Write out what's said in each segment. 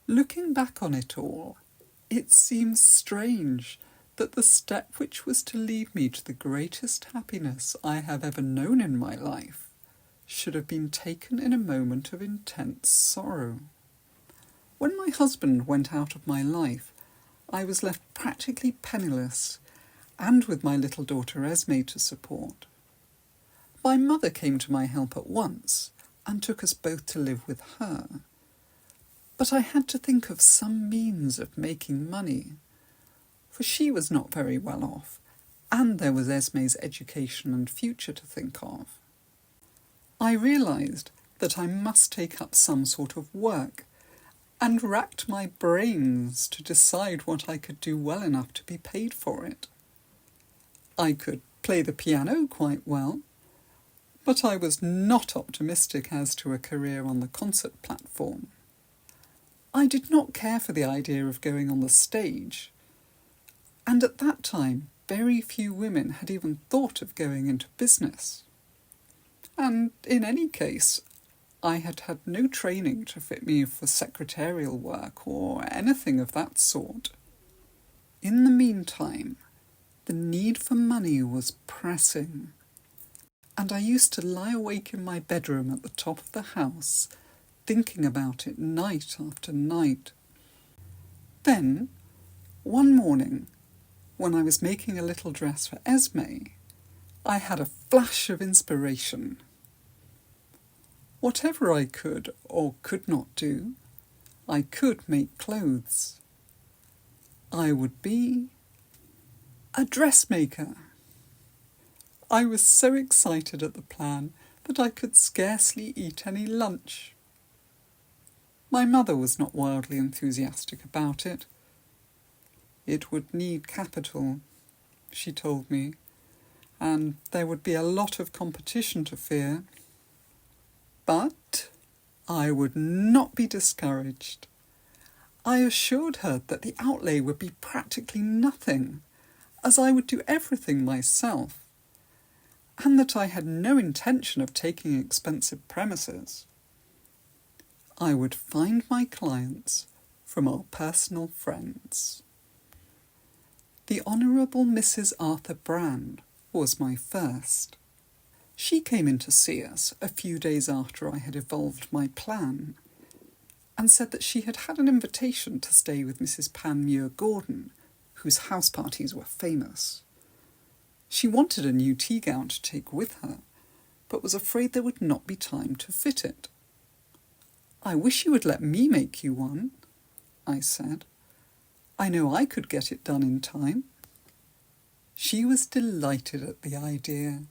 Looking back on it all, it seems strange that the step which was to lead me to the greatest happiness I have ever known in my life should have been taken in a moment of intense sorrow. When my husband went out of my life, I was left practically penniless and with my little daughter Esme to support. My mother came to my help at once and took us both to live with her. But I had to think of some means of making money, for she was not very well off, and there was Esme's education and future to think of. I realised that I must take up some sort of work, and racked my brains to decide what I could do well enough to be paid for it. I could play the piano quite well, but I was not optimistic as to a career on the concert platform. I did not care for the idea of going on the stage, and at that time very few women had even thought of going into business. And in any case, I had had no training to fit me for secretarial work or anything of that sort. In the meantime, the need for money was pressing, and I used to lie awake in my bedroom at the top of the house, thinking about it night after night. Then, one morning, when I was making a little dress for Esme, I had a flash of inspiration. Whatever I could or could not do, I could make clothes. I would be a dressmaker. I was so excited at the plan that I could scarcely eat any lunch. My mother was not wildly enthusiastic about it. It would need capital, she told me, and there would be a lot of competition to fear. But I would not be discouraged. I assured her that the outlay would be practically nothing, as I would do everything myself, and that I had no intention of taking expensive premises. I would find my clients from our personal friends. The Honourable Mrs. Arthur Brand was my first. She came in to see us a few days after I had evolved my plan, and said that she had had an invitation to stay with Mrs. Panmure-Gordon, whose house parties were famous. She wanted a new tea-gown to take with her, but was afraid there would not be time to fit it. "I wish you would let me make you one," I said. "I know I could get it done in time." She was delighted at the idea.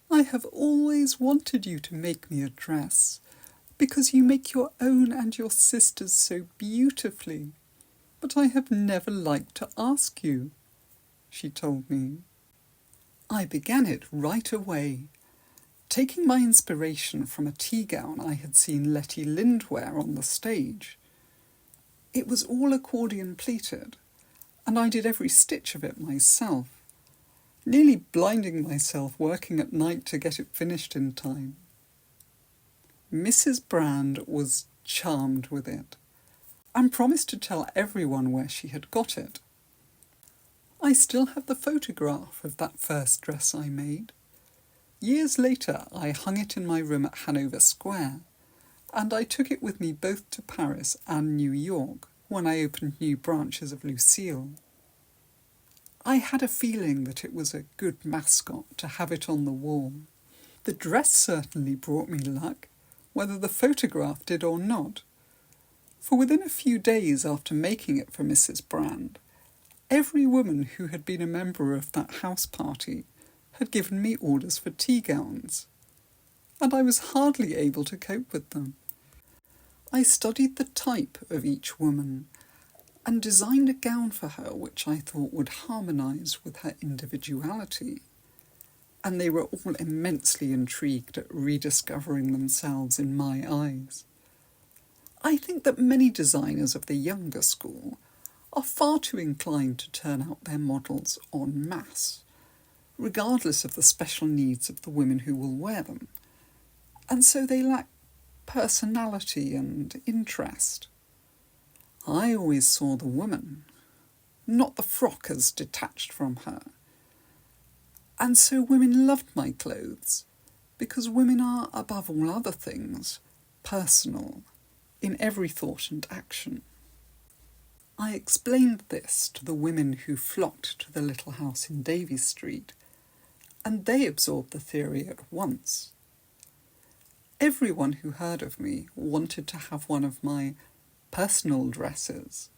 "I have always wanted you to make me a dress, because you make your own and your sister's so beautifully, but I have never liked to ask you," she told me. I began it right away, taking my inspiration from a tea-gown I had seen Letty Lind wear on the stage. It was all accordion pleated, and I did every stitch of it myself, nearly blinding myself working at night to get it finished in time. Mrs. Brand was charmed with it, and promised to tell everyone where she had got it. I still have the photograph of that first dress I made. Years later I hung it in my room at Hanover Square, and I took it with me both to Paris and New York when I opened new branches of Lucile. I had a feeling that it was a good mascot to have it on the wall. The dress certainly brought me luck, whether the photograph did or not, for within a few days after making it for Mrs. Brand, every woman who had been a member of that house party had given me orders for tea-gowns, and I was hardly able to cope with them. I studied the type of each woman and designed a gown for her which I thought would harmonise with her individuality, and they were all immensely intrigued at rediscovering themselves in my eyes. I think that many designers of the younger school are far too inclined to turn out their models en masse, regardless of the special needs of the women who will wear them, and so they lack personality and interest. I always saw the woman, not the frock as detached from her. And so women loved my clothes, because women are, above all other things, personal in every thought and action. I explained this to the women who flocked to the little house in Davies Street, and they absorbed the theory at once. Everyone who heard of me wanted to have one of my personal dresses,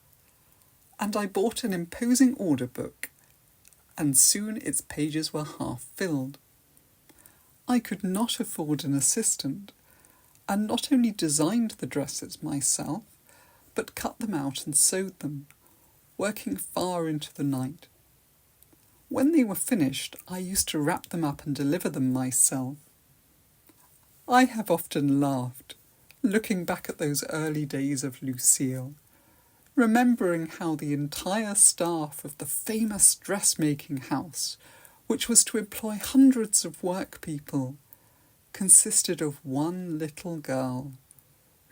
and I bought an imposing order book, and soon its pages were half filled. I could not afford an assistant, and not only designed the dresses myself, but cut them out and sewed them, working far into the night. When they were finished, I used to wrap them up and deliver them myself. I have often laughed, looking back at those early days of Lucile, remembering how the entire staff of the famous dressmaking house, which was to employ hundreds of workpeople, consisted of one little girl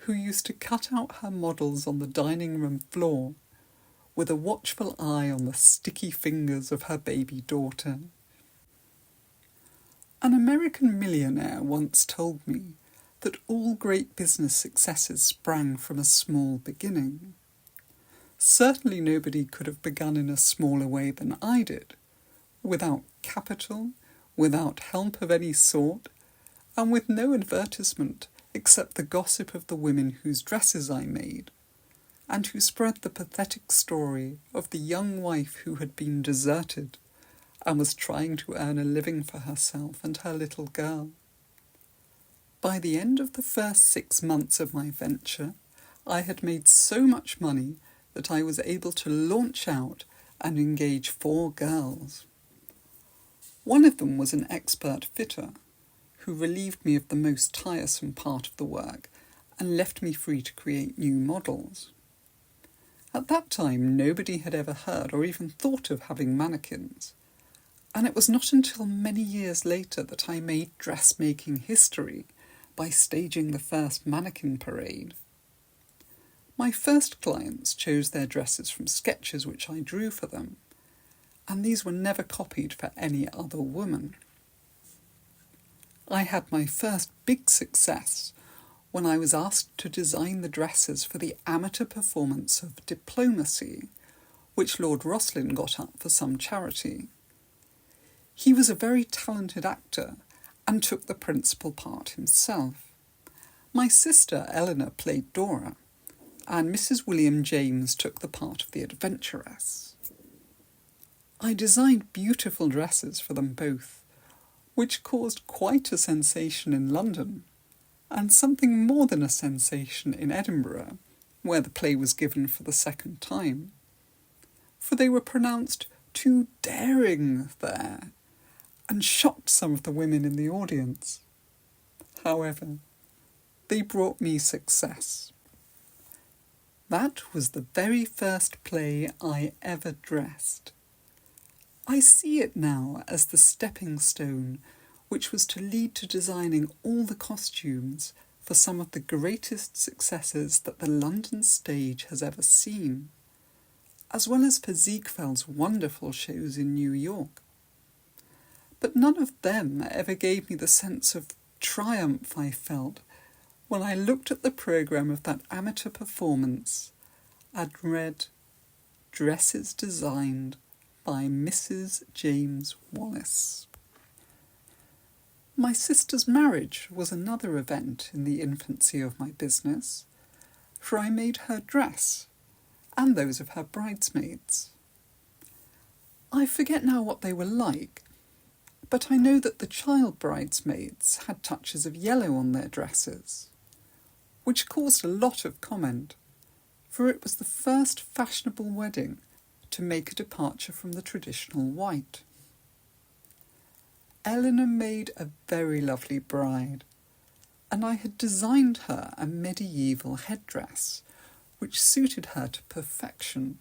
who used to cut out her models on the dining room floor with a watchful eye on the sticky fingers of her baby daughter. An American millionaire once told me that all great business successes sprang from a small beginning. Certainly nobody could have begun in a smaller way than I did, without capital, without help of any sort, and with no advertisement except the gossip of the women whose dresses I made, and who spread the pathetic story of the young wife who had been deserted and was trying to earn a living for herself and her little girl. By the end of the first 6 months of my venture, I had made so much money that I was able to launch out and engage 4 girls. One of them was an expert fitter, who relieved me of the most tiresome part of the work and left me free to create new models. At that time, nobody had ever heard or even thought of having mannequins, and it was not until many years later that I made dressmaking history by staging the first mannequin parade. My first clients chose their dresses from sketches which I drew for them, and these were never copied for any other woman. I had my first big success when I was asked to design the dresses for the amateur performance of Diplomacy, which Lord Rosslyn got up for some charity. He was a very talented actor and took the principal part himself. My sister Eleanor played Dora, and Mrs. William James took the part of the adventuress. I designed beautiful dresses for them both, which caused quite a sensation in London, and something more than a sensation in Edinburgh, where the play was given for the second time, for they were pronounced too daring there, and shocked some of the women in the audience. However, they brought me success. That was the very first play I ever dressed. I see it now as the stepping stone which was to lead to designing all the costumes for some of the greatest successes that the London stage has ever seen, as well as for Ziegfeld's wonderful shows in New York. But none of them ever gave me the sense of triumph I felt when I looked at the programme of that amateur performance and read Dresses Designed by Mrs. James Wallace. My sister's marriage was another event in the infancy of my business, for I made her dress, and those of her bridesmaids. I forget now what they were like, but I know that the child bridesmaids had touches of yellow on their dresses, which caused a lot of comment, for it was the first fashionable wedding to make a departure from the traditional white. Eleanor made a very lovely bride, and I had designed her a medieval headdress, which suited her to perfection.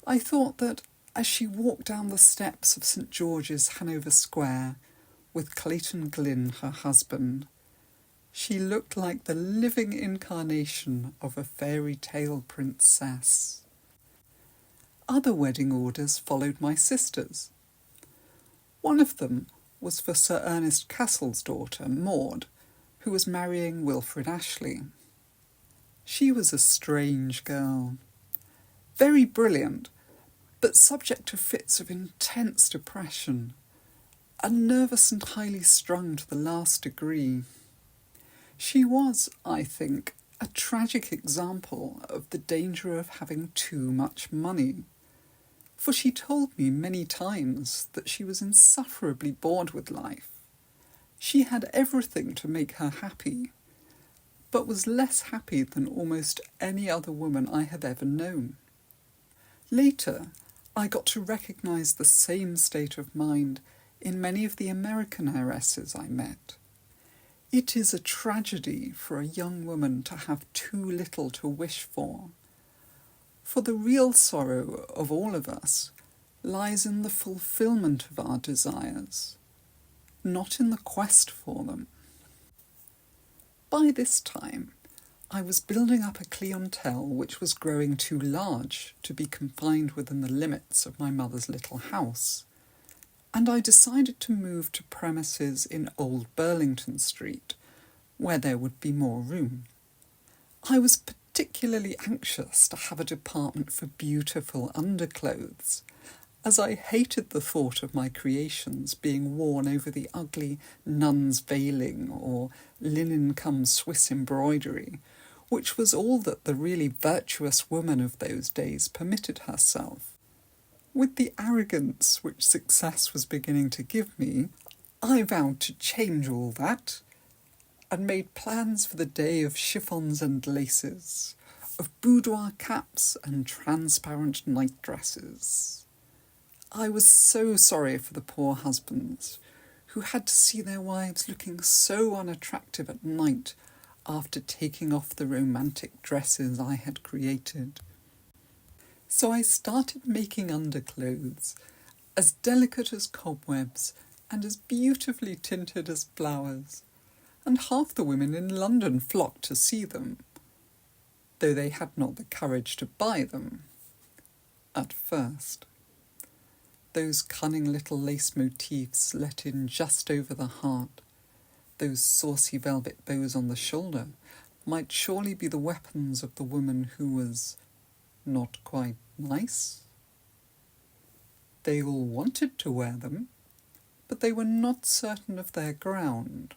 I thought that, as she walked down the steps of St. George's, Hanover Square, with Clayton Glynn, her husband, She looked like the living incarnation of a fairy tale princess. Other wedding orders followed my sister's. One of them was for Sir Ernest Castle's daughter, Maud, who was marrying Wilfrid Ashley. She was a strange girl, very brilliant, but subject to fits of intense depression, and nervous and highly strung to the last degree. She was, I think, a tragic example of the danger of having too much money, for she told me many times that she was insufferably bored with life. She had everything to make her happy, but was less happy than almost any other woman I have ever known. Later, I got to recognise the same state of mind in many of the American heiresses I met. It is a tragedy for a young woman to have too little to wish for the real sorrow of all of us lies in the fulfilment of our desires, not in the quest for them. By this time, I was building up a clientele which was growing too large to be confined within the limits of my mother's little house, and I decided to move to premises in Old Burlington Street, where there would be more room. I was particularly anxious to have a department for beautiful underclothes, as I hated the thought of my creations being worn over the ugly nun's veiling or linen-cum-Swiss embroidery, which was all that the really virtuous woman of those days permitted herself. With the arrogance which success was beginning to give me, I vowed to change all that, and made plans for the day of chiffons and laces, of boudoir caps and transparent nightdresses. I was so sorry for the poor husbands, who had to see their wives looking so unattractive at night after taking off the romantic dresses I had created. So I started making underclothes, as delicate as cobwebs and as beautifully tinted as flowers, and half the women in London flocked to see them, though they had not the courage to buy them, at first. Those cunning little lace motifs let in just over the heart, those saucy velvet bows on the shoulder, might surely be the weapons of the woman who was not quite nice. They all wanted to wear them, but they were not certain of their ground.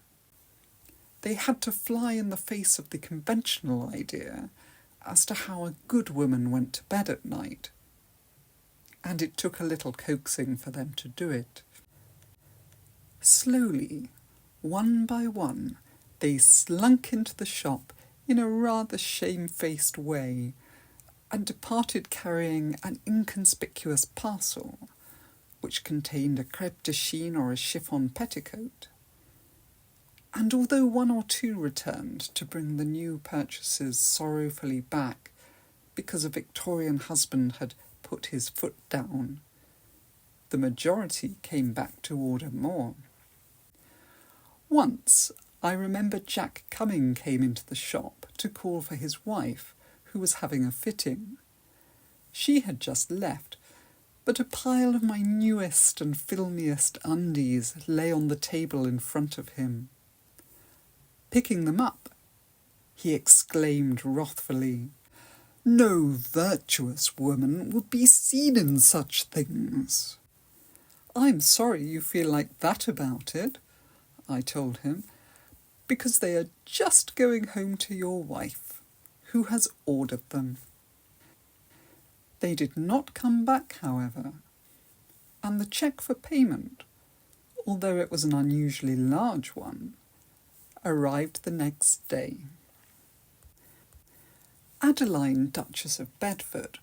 They had to fly in the face of the conventional idea as to how a good woman went to bed at night, and it took a little coaxing for them to do it. Slowly, one by one, they slunk into the shop in a rather shamefaced way, and departed carrying an inconspicuous parcel, which contained a crêpe de chine or a chiffon petticoat. And although one or two returned to bring the new purchases sorrowfully back because a Victorian husband had put his foot down, the majority came back to order more. Once, I remember Jack Cumming came into the shop to call for his wife, who was having a fitting. She had just left, but a pile of my newest and filmiest undies lay on the table in front of him. Picking them up, he exclaimed wrathfully, "No virtuous woman would be seen in such things." "I'm sorry you feel like that about it," I told him, "because they are just going home to your wife, who has ordered them." They did not come back, however, and the cheque for payment, although it was an unusually large one, arrived the next day. Adeline, Duchess of Bedford,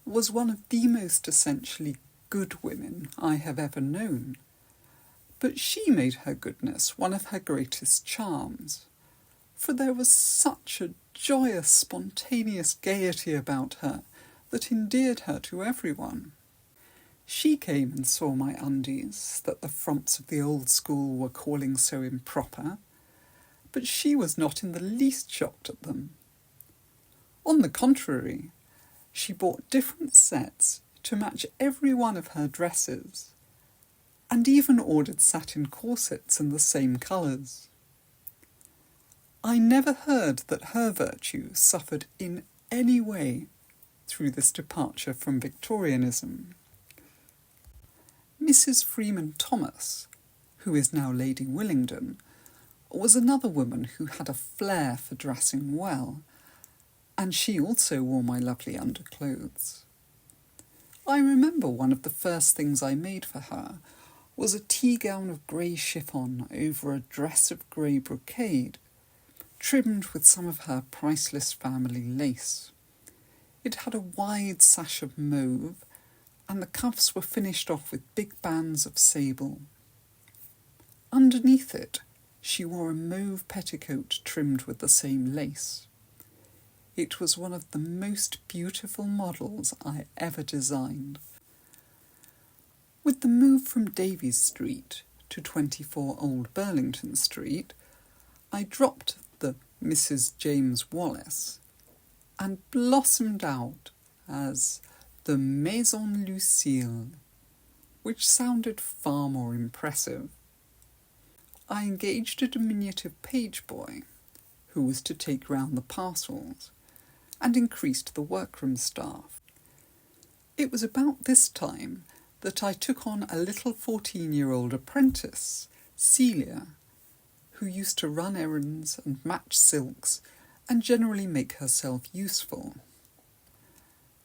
was one of the most essentially good women I have ever known, but she made her goodness one of her greatest charms, for there was such a joyous, spontaneous gaiety about her that endeared her to everyone. She came and saw my undies that the frumps of the old school were calling so improper, but she was not in the least shocked at them. On the contrary, she bought different sets to match every one of her dresses, and even ordered satin corsets in the same colours. I never heard that her virtue suffered in any way through this departure from Victorianism. Mrs. Freeman Thomas, who is now Lady Willingdon, was another woman who had a flair for dressing well, and she also wore my lovely underclothes. I remember one of the first things I made for her was a tea gown of grey chiffon over a dress of grey brocade, trimmed with some of her priceless family lace. It had a wide sash of mauve, and the cuffs were finished off with big bands of sable. Underneath it, she wore a mauve petticoat trimmed with the same lace. It was one of the most beautiful models I ever designed. With the move from Davies Street to 24 Old Burlington Street, I dropped the Mrs. James Wallace and blossomed out as the Maison Lucile, which sounded far more impressive. I engaged a diminutive page boy who was to take round the parcels, and increased the workroom staff. It was about this time that I took on a little 14-year-old apprentice, Celia, who used to run errands and match silks and generally make herself useful.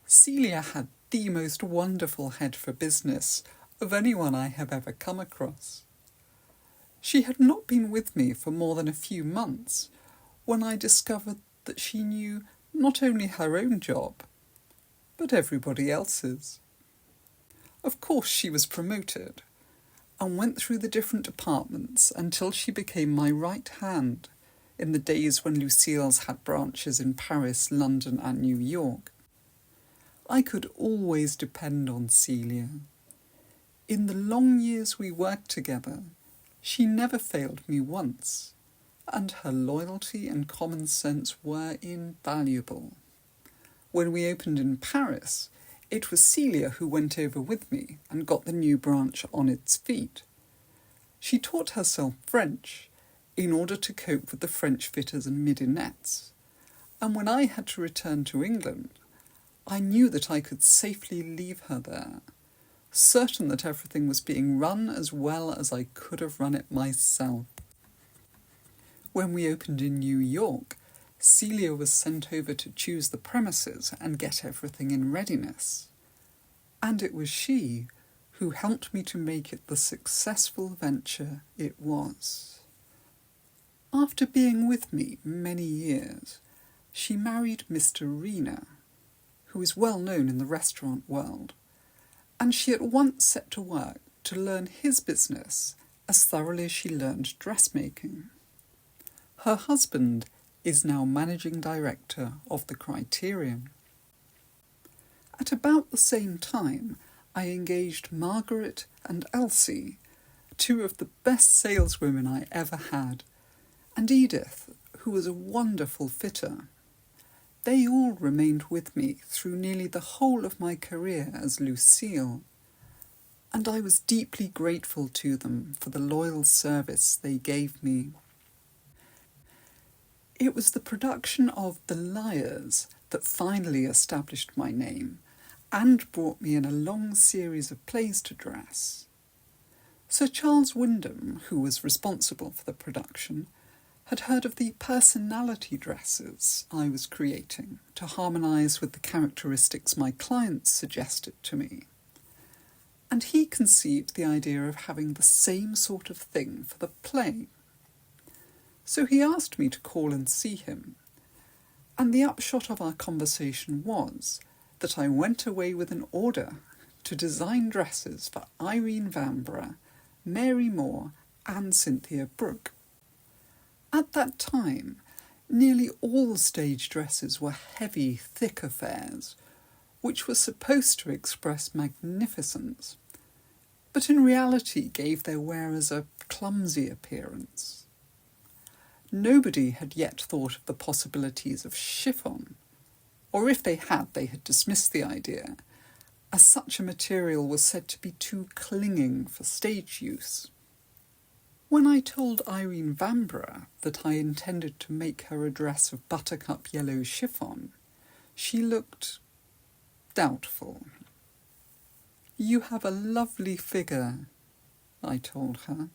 Celia had the most wonderful head for business of anyone I have ever come across. She had not been with me for more than a few months when I discovered that she knew not only her own job, but everybody else's. Of course she was promoted, and went through the different departments until she became my right hand in the days when Lucile's had branches in Paris, London and New York. I could always depend on Celia. In the long years we worked together, she never failed me once, and her loyalty and common sense were invaluable. When we opened in Paris, it was Celia who went over with me and got the new branch on its feet. She taught herself French in order to cope with the French fitters and midinettes, and when I had to return to England, I knew that I could safely leave her there, certain that everything was being run as well as I could have run it myself. When we opened in New York, Celia was sent over to choose the premises and get everything in readiness. And it was she who helped me to make it the successful venture it was. After being with me many years, she married Mr. Rena, who is well known in the restaurant world, and she at once set to work to learn his business as thoroughly as she learned dressmaking. Her husband is now managing director of the Criterion. At about the same time, I engaged Margaret and Elsie, two of the best saleswomen I ever had, and Edith, who was a wonderful fitter. They all remained with me through nearly the whole of my career as Lucile, and I was deeply grateful to them for the loyal service they gave me. It was the production of The Liars that finally established my name and brought me in a long series of plays to dress. Sir Charles Wyndham, who was responsible for the production, had heard of the personality dresses I was creating to harmonise with the characteristics my clients suggested to me, and he conceived the idea of having the same sort of thing for the play. So he asked me to call and see him, and the upshot of our conversation was that I went away with an order to design dresses for Irene Vanbrugh, Mary Moore and Cynthia Brooke. At that time, nearly all stage dresses were heavy, thick affairs, which were supposed to express magnificence, but in reality gave their wearers a clumsy appearance. Nobody had yet thought of the possibilities of chiffon, or if they had dismissed the idea, as such a material was said to be too clinging for stage use. When I told Irene Vanbrugh that I intended to make her a dress of buttercup yellow chiffon, she looked doubtful. "You have a lovely figure," I told her.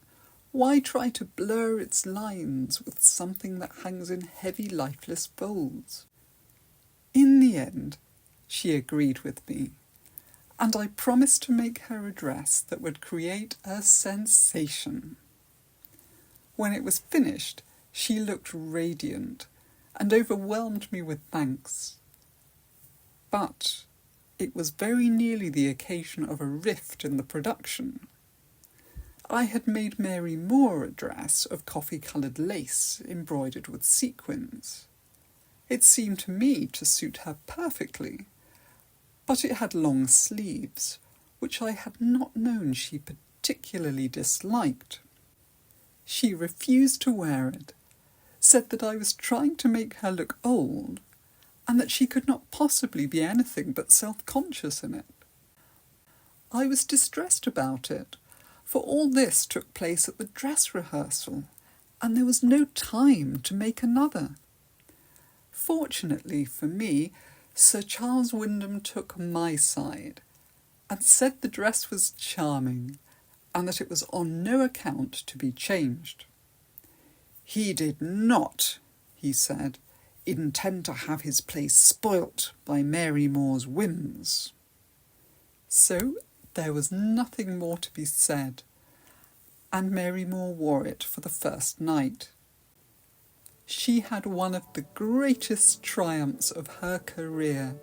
"Why try to blur its lines with something that hangs in heavy, lifeless folds?" In the end, she agreed with me, and I promised to make her a dress that would create a sensation. When it was finished, she looked radiant and overwhelmed me with thanks. But it was very nearly the occasion of a rift in the production. I had made Mary Moore a dress of coffee-coloured lace embroidered with sequins. It seemed to me to suit her perfectly, but it had long sleeves, which I had not known she particularly disliked. She refused to wear it, said that I was trying to make her look old, and that she could not possibly be anything but self-conscious in it. I was distressed about it, for all this took place at the dress rehearsal, and there was no time to make another. Fortunately for me, Sir Charles Wyndham took my side, and said the dress was charming, and that it was on no account to be changed. "He did not," he said, "intend to have his place spoilt by Mary Moore's whims." So there was nothing more to be said, and Mary Moore wore it for the first night. She had one of the greatest triumphs of her career,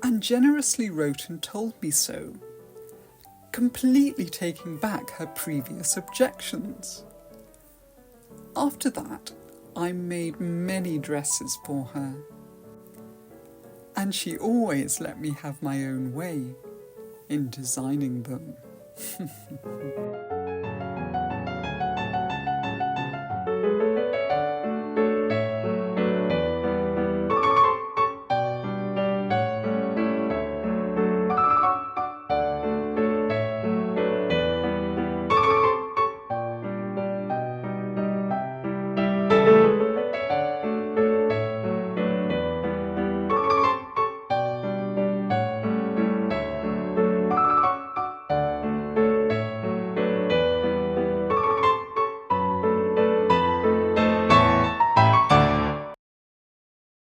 and generously wrote and told me so, completely taking back her previous objections. After that, I made many dresses for her, and she always let me have my own way in designing them.